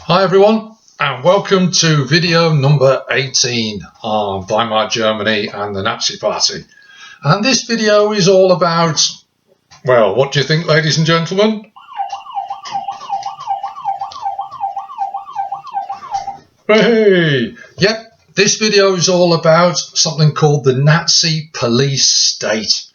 Hi everyone, and welcome to video number 18 on Weimar, Germany and the Nazi Party. And this video is all about, well, what do you think, ladies and gentlemen? Hey! Yep, this video is all about something called the Nazi police state.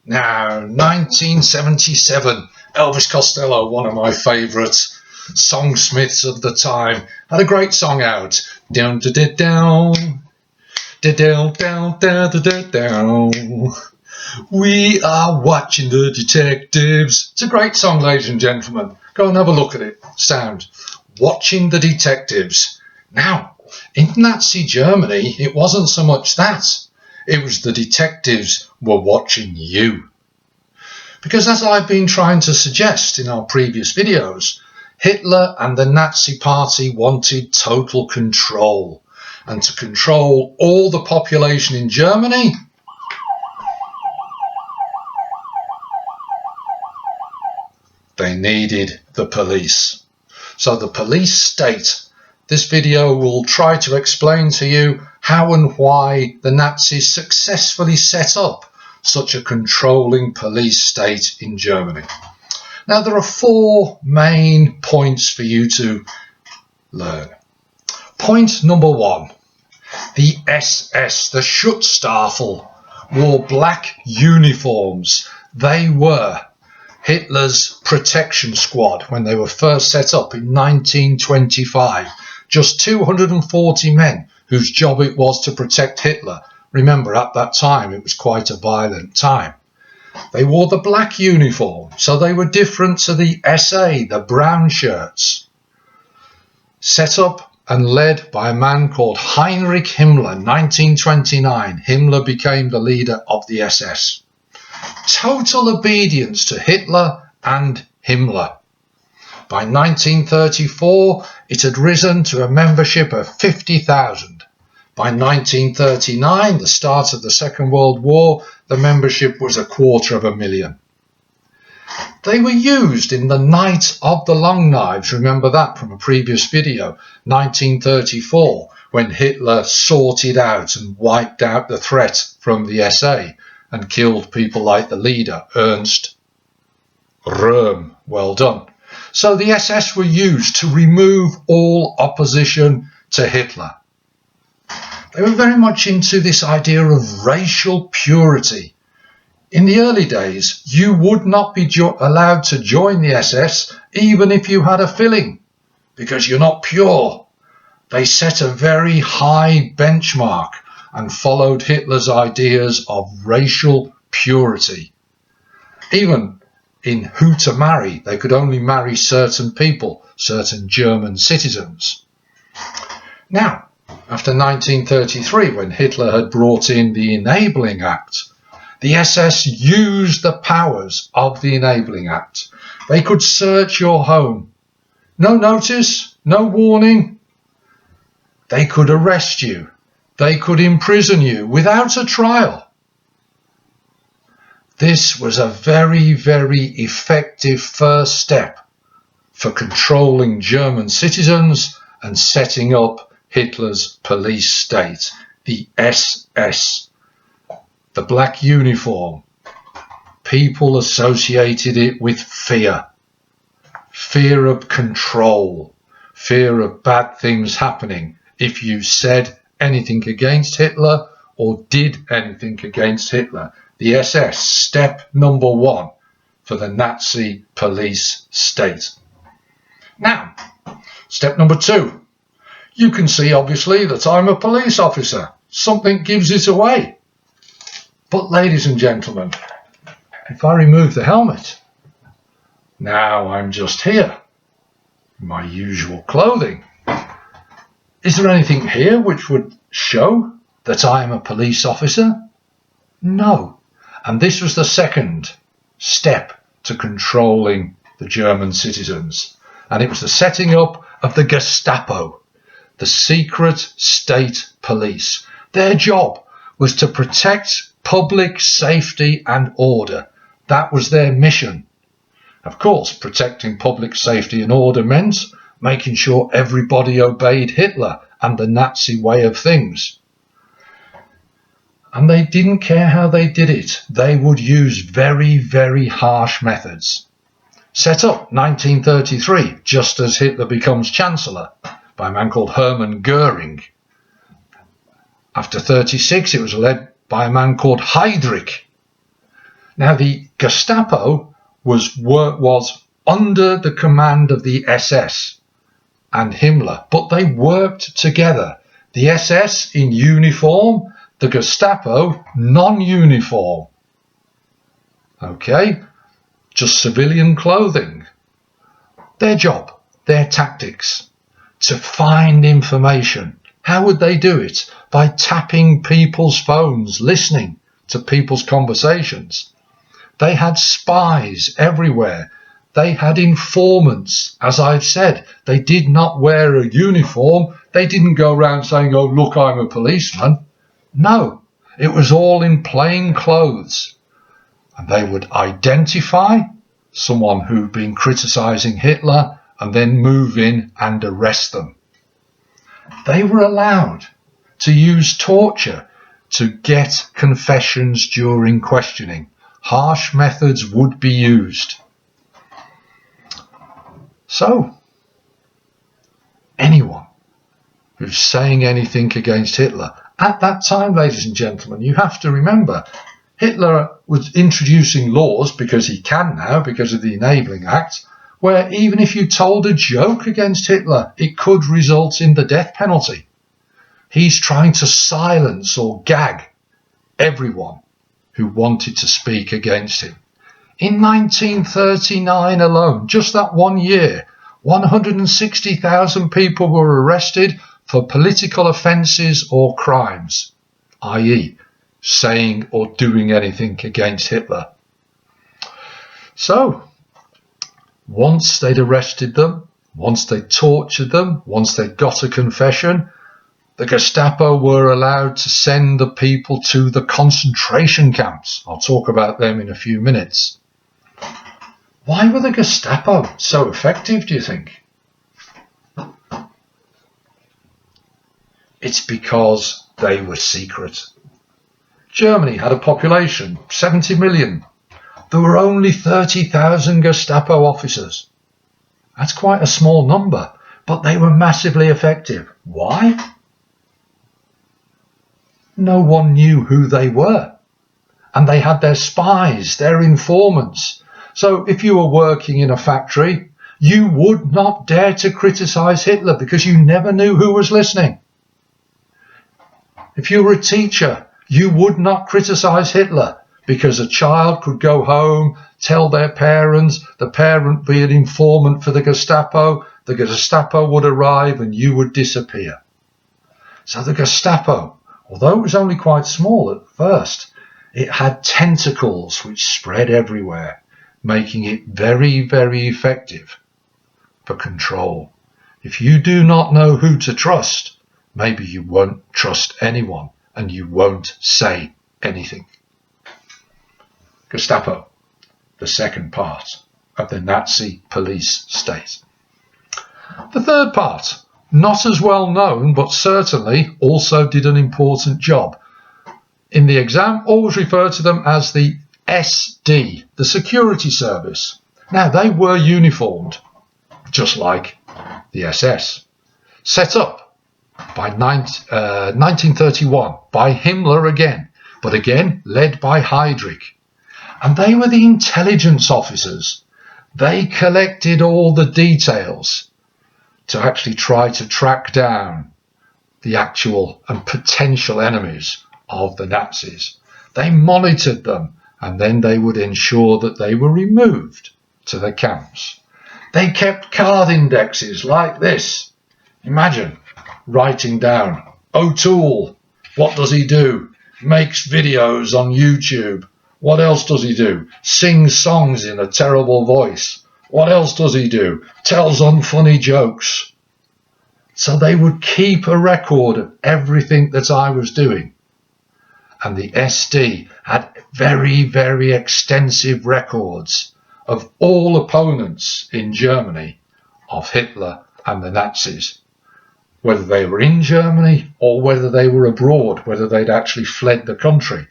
Now, 1977, Elvis Costello, one of my favourites, songsmiths of the time, had a great song out. Down da da down, da down down da da da down. We are watching the detectives. It's a great song, ladies and gentlemen. Go and have a look at it. Sound. Watching the detectives. Now, in Nazi Germany, it wasn't so much that. It was the detectives were watching you. Because as I've been trying to suggest in our previous videos, Hitler and the Nazi Party wanted total control, and to control all the population in Germany, they needed the police. So the police state. This video will try to explain to you how and why the Nazis successfully set up such a controlling police state in Germany. Now, there are four main points for you to learn. Point number one, the SS, the Schutzstaffel, wore black uniforms. They were Hitler's protection squad when they were first set up in 1925. Just 240 men whose job it was to protect Hitler. Remember, at that time, it was quite a violent time. They wore the black uniform, so they were different to the SA, the brown shirts. Set up and led by a man called Heinrich Himmler, 1929. Himmler became the leader of the SS. Total obedience to Hitler and Himmler. By 1934, it had risen to a membership of 50,000. By 1939, the start of the Second World War, the membership was 250,000. They were used in the Night of the Long Knives. Remember that from a previous video, 1934, when Hitler sorted out and wiped out the threat from the SA and killed people like the leader, Ernst Röhm. Well done. So the SS were used to remove all opposition to Hitler. They were very much into this idea of racial purity. In the early days, you would not be allowed to join the SS even if you had a filling, because you're not pure. They set a very high benchmark and followed Hitler's ideas of racial purity. Even in who to marry, they could only marry certain people, certain German citizens. Now, after 1933, when Hitler had brought in the Enabling Act, the SS used the powers of the Enabling Act. They could search your home. No notice, no warning. They could arrest you. They could imprison you without a trial. This was a very, very effective first step for controlling German citizens and setting up Hitler's police state, the SS. The black uniform. People associated it with fear. Fear of control. Fear of bad things happening if you said anything against Hitler or did anything against Hitler. The SS, step number one for the Nazi police state. Now, step number two. You can see, obviously, that I'm a police officer. Something gives it away. But, ladies and gentlemen, if I remove the helmet, now I'm just here, in my usual clothing. Is there anything here which would show that I am a police officer? No. And this was the second step to controlling the German citizens. And it was the setting up of the Gestapo, the secret state police. Their job was to protect public safety and order. That was their mission. Of course, protecting public safety and order meant making sure everybody obeyed Hitler and the Nazi way of things. And they didn't care how they did it. They would use very, very harsh methods. Set up 1933, just as Hitler becomes Chancellor, by a man called Hermann Goering. After 36, it was led by a man called Heydrich. Now, the Gestapo was under the command of the SS and Himmler, but they worked together. The SS in uniform, the Gestapo non-uniform. Okay, just civilian clothing. Their job, their tactics, to find information. How would they do it? By tapping people's phones, listening to people's conversations. They had spies everywhere. They had informants. As I've said, they did not wear a uniform. They didn't go around saying, oh, look, I'm a policeman. No, it was all in plain clothes. And they would identify someone who'd been criticizing Hitler and then move in and arrest them. They were allowed to use torture to get confessions during questioning. Harsh methods would be used. So, anyone who's saying anything against Hitler, at that time, ladies and gentlemen, you have to remember, Hitler was introducing laws, because he can now, because of the Enabling Act, where even if you told a joke against Hitler, it could result in the death penalty. He's trying to silence or gag everyone who wanted to speak against him. In 1939 alone, just that 1 year, 160,000 people were arrested for political offences or crimes, i.e., saying or doing anything against Hitler. So, once they'd arrested them, once they tortured them, once they got a confession, the Gestapo were allowed to send the people to the concentration camps. I'll talk about them in a few minutes. Why were the Gestapo so effective, do you think? It's because they were secret. Germany had a population, 70 million. There were only 30,000 Gestapo officers. That's quite a small number, but they were massively effective. Why? No one knew who they were. And they had their spies, their informants. So if you were working in a factory, you would not dare to criticize Hitler because you never knew who was listening. If you were a teacher, you would not criticize Hitler because a child could go home, tell their parents, the parent be an informant for the Gestapo would arrive and you would disappear. So the Gestapo, although it was only quite small at first, it had tentacles which spread everywhere, making it very, very effective for control. If you do not know who to trust, maybe you won't trust anyone and you won't say anything. Gestapo, the second part of the Nazi police state. The third part, not as well known, but certainly also did an important job. In the exam, always refer to them as the SD, the security service. Now, they were uniformed, just like the SS. Set up by 1931 by Himmler again, but again led by Heydrich. And they were the intelligence officers. They collected all the details to actually try to track down the actual and potential enemies of the Nazis. They monitored them, and then they would ensure that they were removed to the camps. They kept card indexes like this. Imagine writing down, O'Toole, what does he do? Makes videos on YouTube. What else does he do? Sings songs in a terrible voice. What else does he do? Tells unfunny jokes. So they would keep a record of everything that I was doing. And the SD had very, very extensive records of all opponents in Germany of Hitler and the Nazis, whether they were in Germany or whether they were abroad, whether they'd actually fled the country.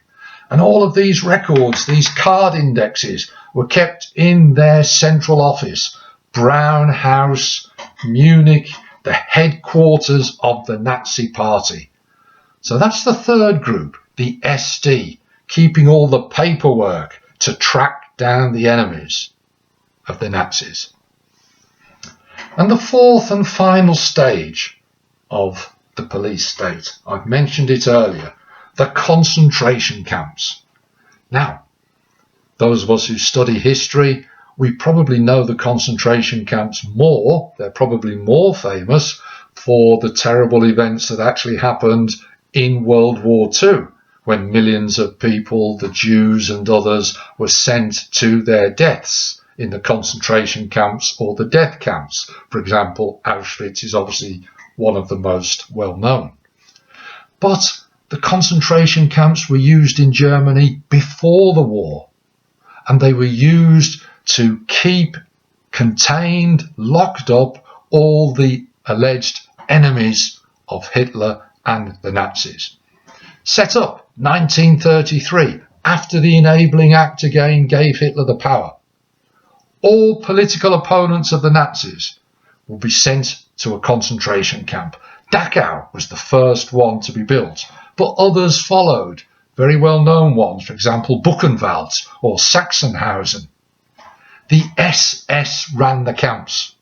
And all of these records, these card indexes, were kept in their central office, Braun House, Munich, the headquarters of the Nazi Party. So that's the third group, the SD, keeping all the paperwork to track down the enemies of the Nazis. And the fourth and final stage of the police state, I've mentioned it earlier, the concentration camps. Now, those of us who study history, we probably know the concentration camps more. They're probably more famous for the terrible events that actually happened in World War II, when millions of people, the Jews and others, were sent to their deaths in the concentration camps or the death camps. For example, Auschwitz is obviously one of the most well known. But the concentration camps were used in Germany before the war, and they were used to keep contained, locked up all the alleged enemies of Hitler and the Nazis. Set up 1933, after the Enabling Act again gave Hitler the power. All political opponents of the Nazis will be sent to a concentration camp. Dachau was the first one to be built, but others followed, very well-known ones, for example, Buchenwald or Sachsenhausen. The SS ran the camps.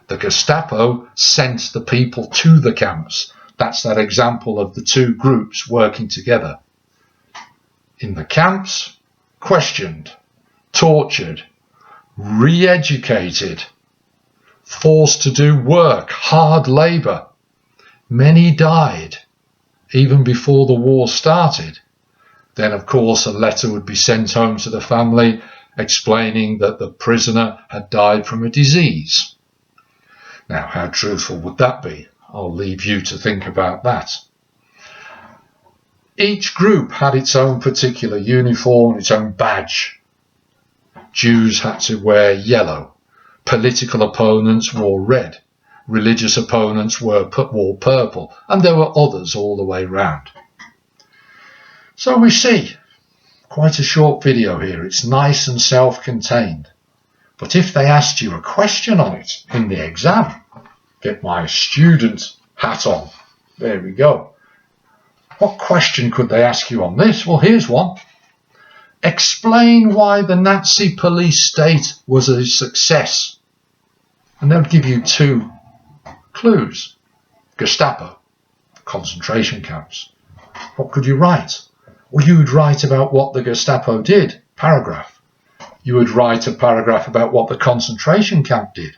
The Gestapo sent the people to the camps. That's that example of the two groups working together. In the camps, questioned, tortured, re-educated, forced to do work, hard labour. Many died even before the war started. Then, of course, a letter would be sent home to the family explaining that the prisoner had died from a disease. Now, how truthful would that be? I'll leave you to think about that. Each group had its own particular uniform, its own badge. Jews had to wear yellow. Political opponents wore red. Religious opponents wore purple. And there were others all the way round. So we see quite a short video here. It's nice and self-contained. But if they asked you a question on it in the exam, get my student hat on. There we go. What question could they ask you on this? Well, here's one. Explain why the Nazi police state was a success. And they'll give you two clues. Gestapo, concentration camps. What could you write? Well, you would write about what the Gestapo did, paragraph. You would write a paragraph about what the concentration camp did.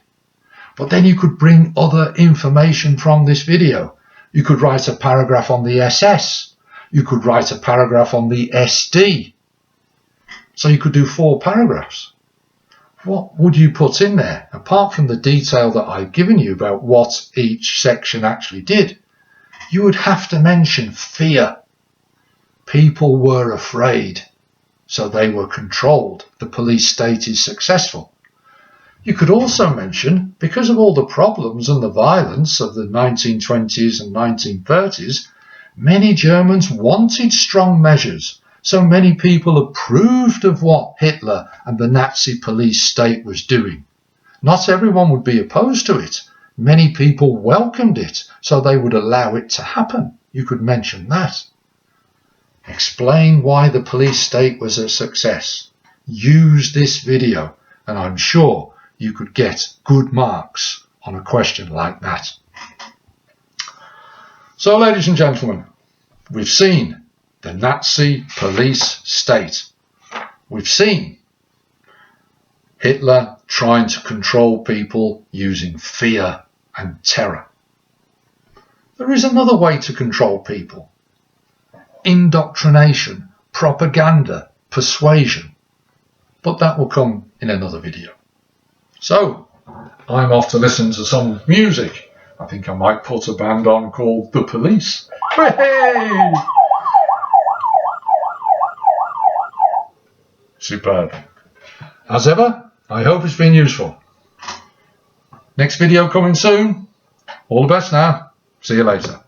But then you could bring other information from this video. You could write a paragraph on the SS. You could write a paragraph on the SD. So you could do 4 paragraphs. What would you put in there, apart from the detail that I've given you about what each section actually did? You would have to mention fear. People were afraid, so they were controlled. The police state is successful. You could also mention, because of all the problems and the violence of the 1920s and 1930s, many Germans wanted strong measures. So many people approved of what Hitler and the Nazi police state was doing. Not everyone would be opposed to it. Many people welcomed it, so they would allow it to happen. You could mention that. Explain why the police state was a success. Use this video, and I'm sure you could get good marks on a question like that. So, ladies and gentlemen, we've seen the Nazi police state. We've seen Hitler trying to control people using fear and terror. There is another way to control people. Indoctrination, propaganda, persuasion. But that will come in another video. So, I'm off to listen to some music. I think I might put a band on called The Police. Hey! Superb. As ever, I hope it's been useful. Next video coming soon. All the best now. See you later.